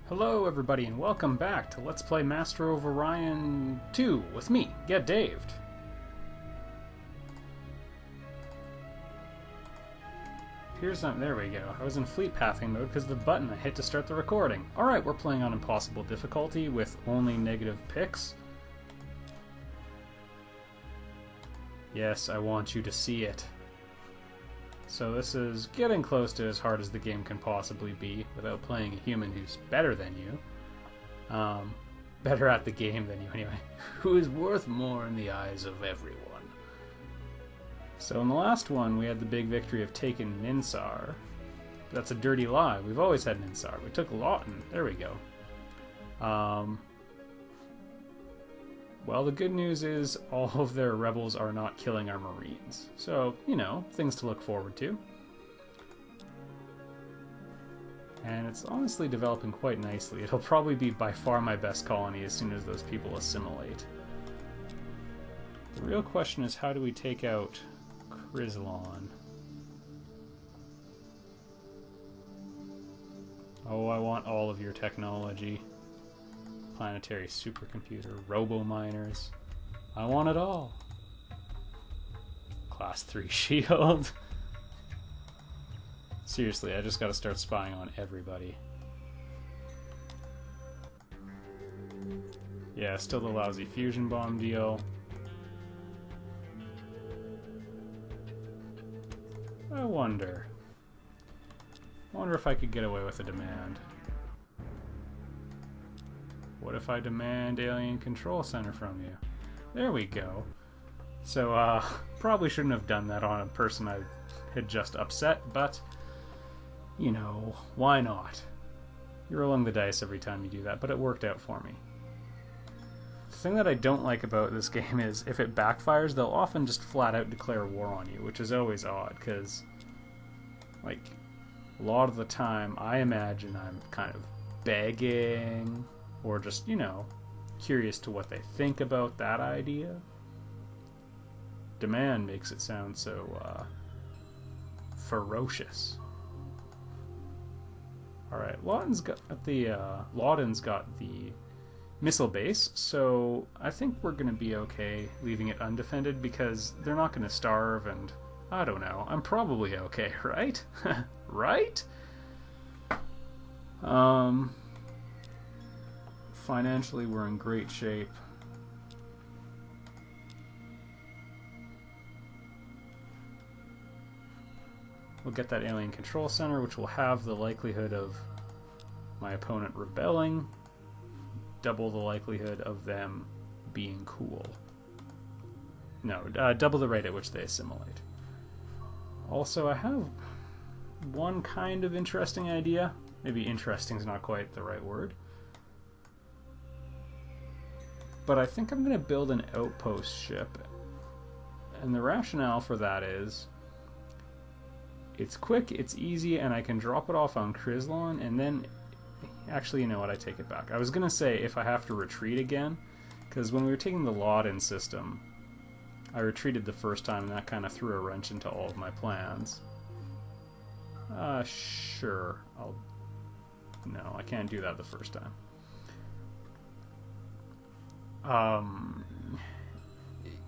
Hello everybody and welcome back to Let's Play Master of Orion 2 with me, Get Daved. There we go. I was in fleet pathing mode because the button I hit to start the recording. Alright, we're playing on impossible difficulty with only negative picks. Yes, I want you to see it. So this is getting close to as hard as the game can possibly be without playing a human who's better than you. Better at the game than you anyway. Who is worth more in the eyes of everyone. So in the last one we had the big victory of taking Ninsar. That's a dirty lie. We've always had Ninsar. We took Lawton. There we go. Well, the good news is all of their rebels are not killing our Marines. So, you know, things to look forward to. And it's honestly developing quite nicely. It'll probably be by far my best colony as soon as those people assimilate. The real question is, how do we take out Chrysalon? Oh, I want all of your technology. Planetary supercomputer, robo-miners. I want it all. Class 3 shield. Seriously, I just gotta start spying on everybody. Yeah, still the lousy fusion bomb deal. I wonder if I could get away with a demand. What if I demand Alien Control Center from you? There we go. So, probably shouldn't have done that on a person I had just upset, but, you know, why not? You're rolling the dice every time you do that, but it worked out for me. The thing that I don't like about this game is, if it backfires, they'll often just flat out declare war on you, which is always odd, because, like, a lot of the time, I imagine I'm kind of begging, or just, you know, curious to what they think about that idea. Demand makes it sound so, ferocious. Alright, Lawton's got the missile base, so I think we're going to be okay leaving it undefended because they're not going to starve, and I don't know, I'm probably okay, right? Right? Financially, we're in great shape. We'll get that Alien Control Center, which will have the likelihood of my opponent rebelling, double the likelihood of them being cool. No, double the rate at which they assimilate. Also, I have one kind of interesting idea. Maybe interesting is not quite the right word. But I think I'm going to build an outpost ship. And the rationale for that is, it's quick, it's easy, and I can drop it off on Chrysalon, and then... Actually, you know what, I take it back. I was going to say if I have to retreat again, because when we were taking the Lawton system, I retreated the first time, and that kind of threw a wrench into all of my plans. Sure. No, I can't do that the first time.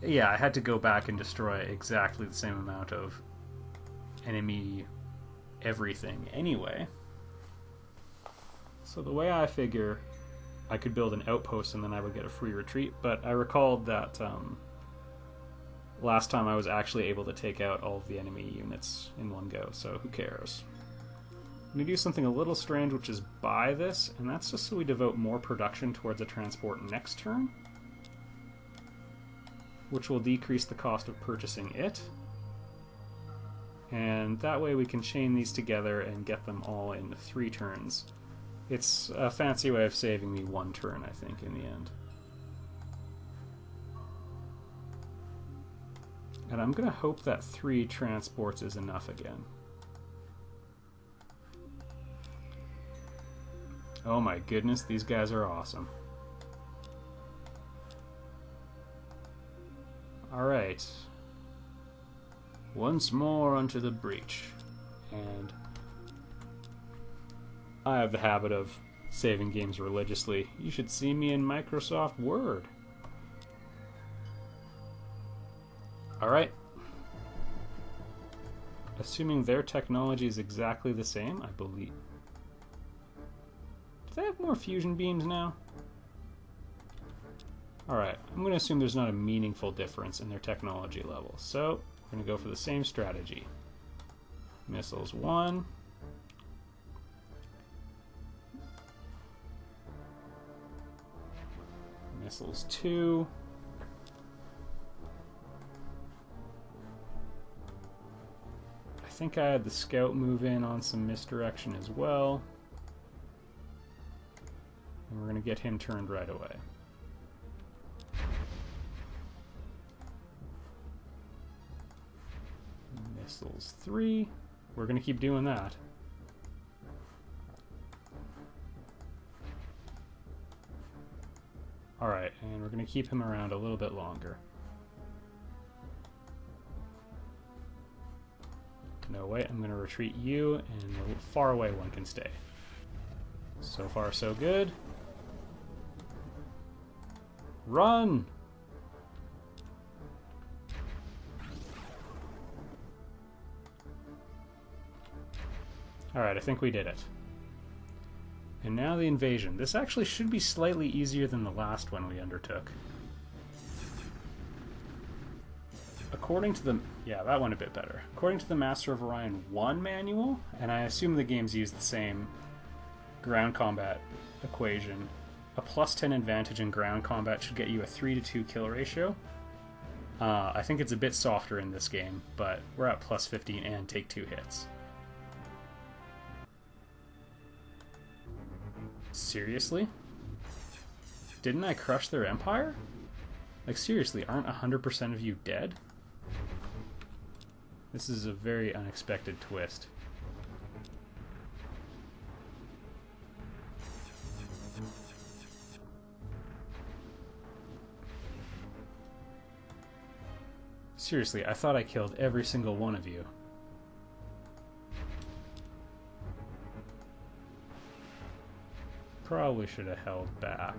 Yeah, I had to go back and destroy exactly the same amount of enemy everything anyway. So the way I figure, I could build an outpost and then I would get a free retreat, but I recalled that last time I was actually able to take out all of the enemy units in one go, so who cares? I'm going to do something a little strange, which is buy this, and that's just so we devote more production towards a transport next turn, which will decrease the cost of purchasing it. And that way we can chain these together and get them all in 3 turns. It's a fancy way of saving me 1 turn, I think, in the end. And I'm going to hope that 3 transports is enough again. Oh my goodness, these guys are awesome. Alright. Once more onto the breach. And I have the habit of Saving games religiously. You should see me in Microsoft Word. Alright. Assuming their technology is exactly the same, I believe. Do they have more fusion beams now? Alright, I'm going to assume there's not a meaningful difference in their technology level. So, we're going to go for the same strategy. Missiles 1. Missiles 2. I think I had the scout move in on some misdirection as well. And we're going to get him turned right away. Missiles 3. We're going to keep doing that. Alright, and we're going to keep him around a little bit longer. No, wait, I'm going to retreat you, and the far away one can stay. So far, so good. Run! Alright, I think we did it. And now the invasion. This actually should be slightly easier than the last one we undertook. According to the... yeah, that went a bit better. According to the Master of Orion 1 manual, and I assume the games use the same ground combat equation, a plus 10 advantage in ground combat should get you a 3-to-2 kill ratio. I think it's a bit softer in this game, but we're at plus 15 and take 2 hits. Seriously? Didn't I crush their empire? Like, seriously, aren't 100% of you dead? This is a very unexpected twist. Seriously, I thought I killed every single one of you. Probably should have held back.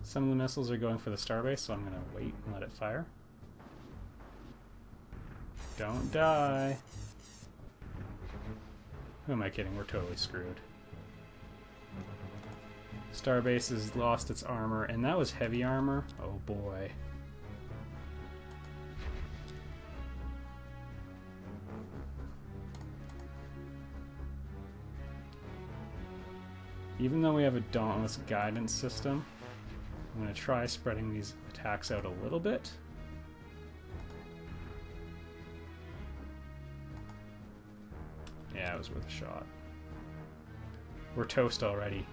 Some of the missiles are going for the starbase, so I'm going to wait and let it fire. Don't die. Who am I kidding? We're totally screwed. Starbase has lost its armor, and that was heavy armor. Oh boy. Even though we have a dauntless guidance system, I'm going to try spreading these attacks out a little bit. Yeah, it was worth a shot. We're toast already.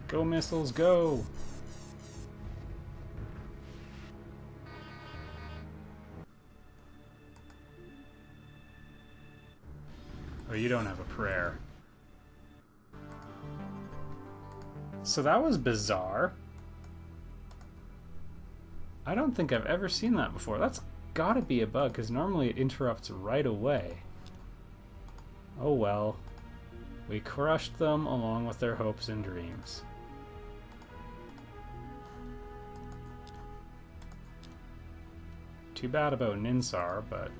Go missiles, go! Oh, you don't have a prayer. So that was bizarre. I don't think I've ever seen that before. That's gotta be a bug, because normally it interrupts right away. Oh well. We crushed them along with their hopes and dreams. Too bad about Ninsar, but...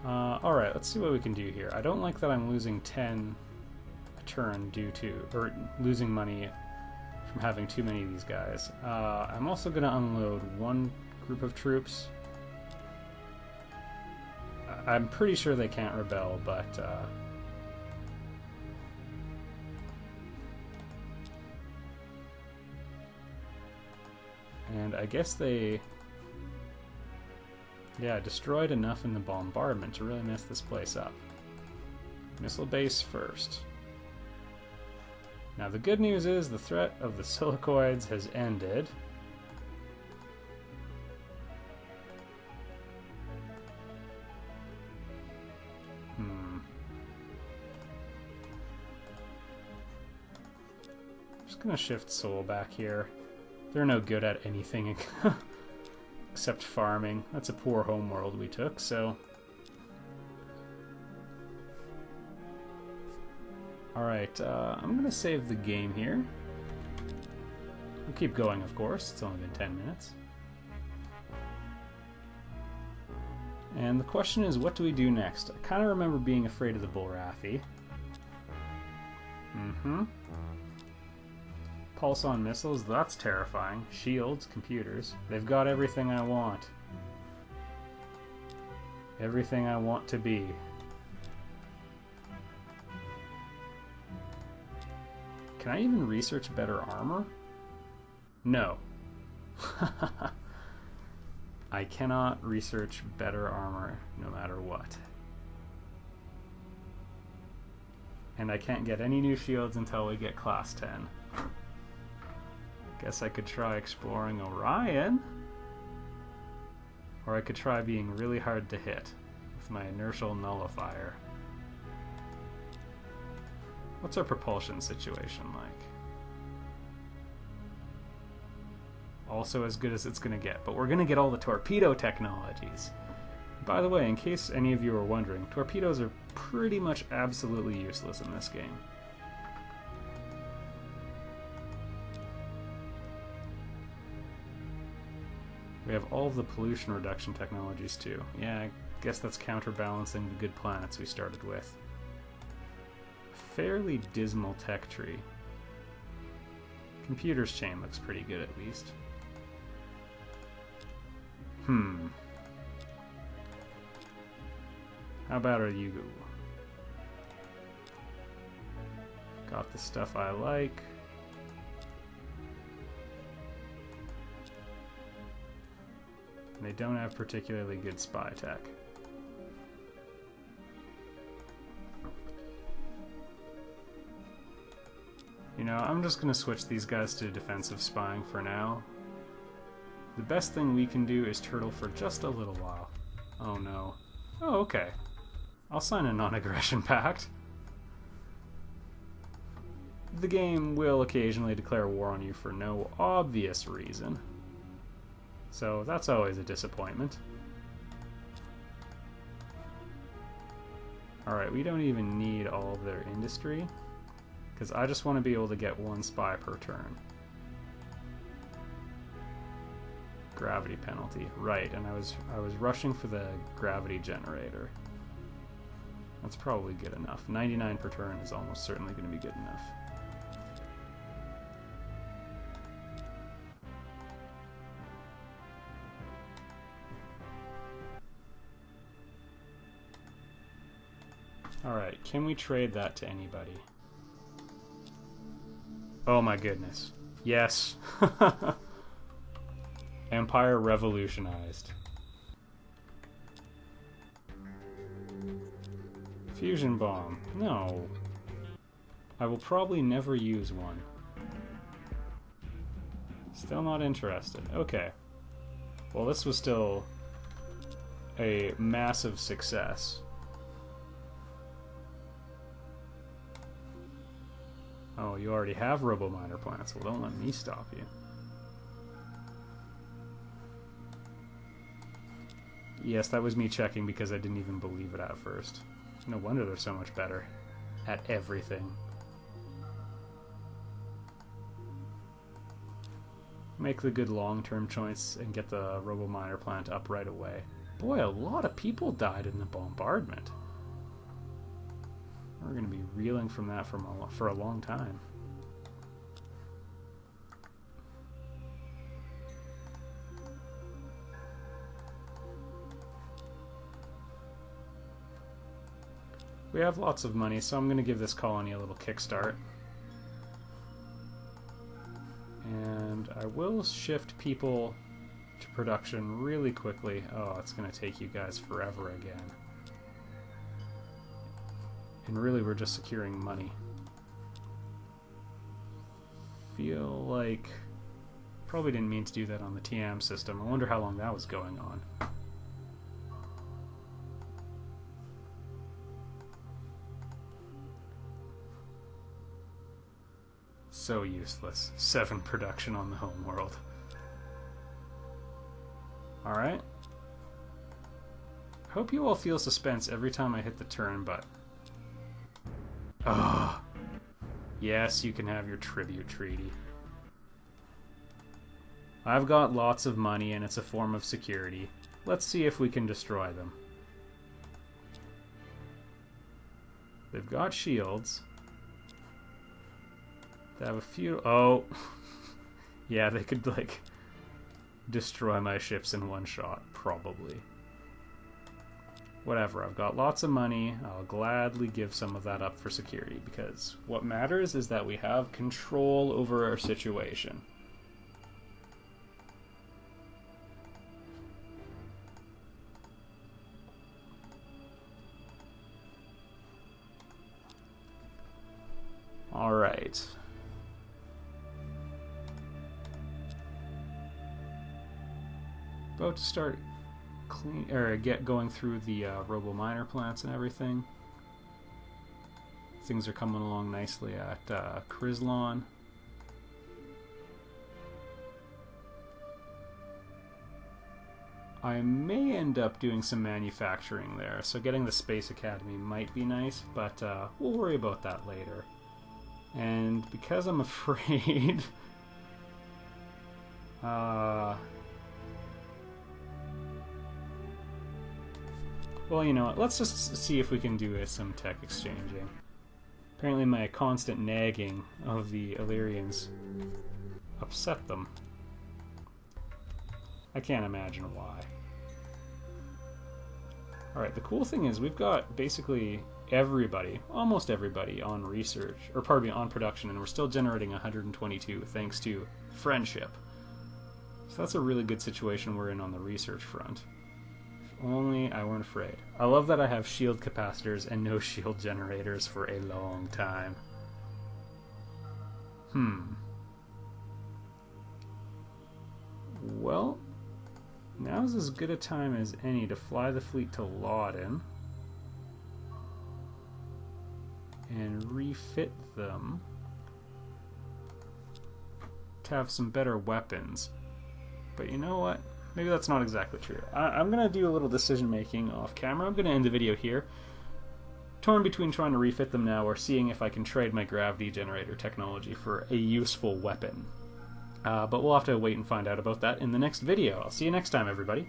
alright, let's see what we can do here. I don't like that I'm losing 10 a turn due to... or losing money from having too many of these guys. I'm also going to unload one group of troops. I'm pretty sure they can't rebel, but... and I guess they... yeah, destroyed enough in the bombardment to really mess this place up. Missile base first. Now the good news is the threat of the Silicoids has ended. Just gonna shift Soul back here. They're no good at anything except farming. That's a poor homeworld we took, so Alright, I'm gonna save the game here. We'll keep going, of course. It's only been 10 minutes. And the question is, what do we do next? I kind of remember being afraid of the Bullrathi. Pulse-on missiles, that's terrifying. Shields, computers. They've got everything I want. Everything I want to be. Can I even research better armor? No. I cannot research better armor no matter what. And I can't get any new shields until we get class 10. Guess I could try exploring Orion. Or I could try being really hard to hit with my inertial nullifier. What's our propulsion situation like? Also as good as it's going to get, but we're going to get all the torpedo technologies. By the way, in case any of you are wondering, torpedoes are pretty much absolutely useless in this game. We have all of the pollution reduction technologies too. Yeah, I guess that's counterbalancing the good planets we started with. Fairly dismal tech tree. Computers chain looks pretty good at least. How about are you? Got the stuff I like. And they don't have particularly good spy tech. You know, I'm just gonna switch these guys to defensive spying for now. The best thing we can do is turtle for just a little while. Oh no. Oh, okay. I'll sign a non-aggression pact. The game will occasionally declare war on you for no obvious reason. So that's always a disappointment. Alright, we don't even need all of their industry, because I just want to be able to get one spy per turn. Gravity penalty, right, and I was rushing for the gravity generator. That's probably good enough. 99 per turn is almost certainly going to be good enough. Alright, can we trade that to anybody? Oh my goodness. Yes. Empire revolutionized. Fusion bomb. No. I will probably never use one. Still not interested. Okay. Well, this was still a massive success. Oh, you already have robo-miner plants. Well, don't let me stop you. Yes, that was me checking because I didn't even believe it at first. No wonder they're so much better at everything. Make the good long-term choice and get the robo-miner plant up right away. Boy, a lot of people died in the bombardment. We're going to be reeling from that for a long time. We have lots of money, so I'm going to give this colony a little kickstart. And I will shift people to production really quickly. Oh, it's going to take you guys forever again. And really, we're just securing money. Feel like... Probably didn't mean to do that on the TM system. I wonder how long that was going on. So useless. 7 production on the homeworld. Alright. Hope you all feel suspense every time I hit the turn button. Ugh. Yes, you can have your tribute treaty. I've got lots of money and it's a form of security. Let's see if we can destroy them. They've got shields. They have a few... Oh! Yeah, they could, like, destroy my ships in one shot, probably. Whatever, I've got lots of money. I'll gladly give some of that up for security, because what matters is that we have control over our situation. Alright. About to start get going through the robo-miner plants and everything. Things are coming along nicely at Krislon. I may end up doing some manufacturing there, so getting the Space Academy might be nice, but we'll worry about that later. And because I'm afraid... well, you know what, let's just see if we can do some tech exchanging. Apparently my constant nagging of the Illyrians upset them. I can't imagine why. Alright, the cool thing is we've got basically everybody, almost everybody, on research, or pardon me, on production, and we're still generating 122 thanks to friendship. So that's a really good situation we're in on the research front. If only I weren't afraid. I love that I have shield capacitors and no shield generators for a long time. Well, now's as good a time as any to fly the fleet to Lawton and refit them to have some better weapons. But you know what? Maybe that's not exactly true. I'm going to do a little decision making off camera. I'm going to end the video here. Torn between trying to refit them now or seeing if I can trade my gravity generator technology for a useful weapon. But we'll have to wait and find out about that in the next video. I'll see you next time, everybody.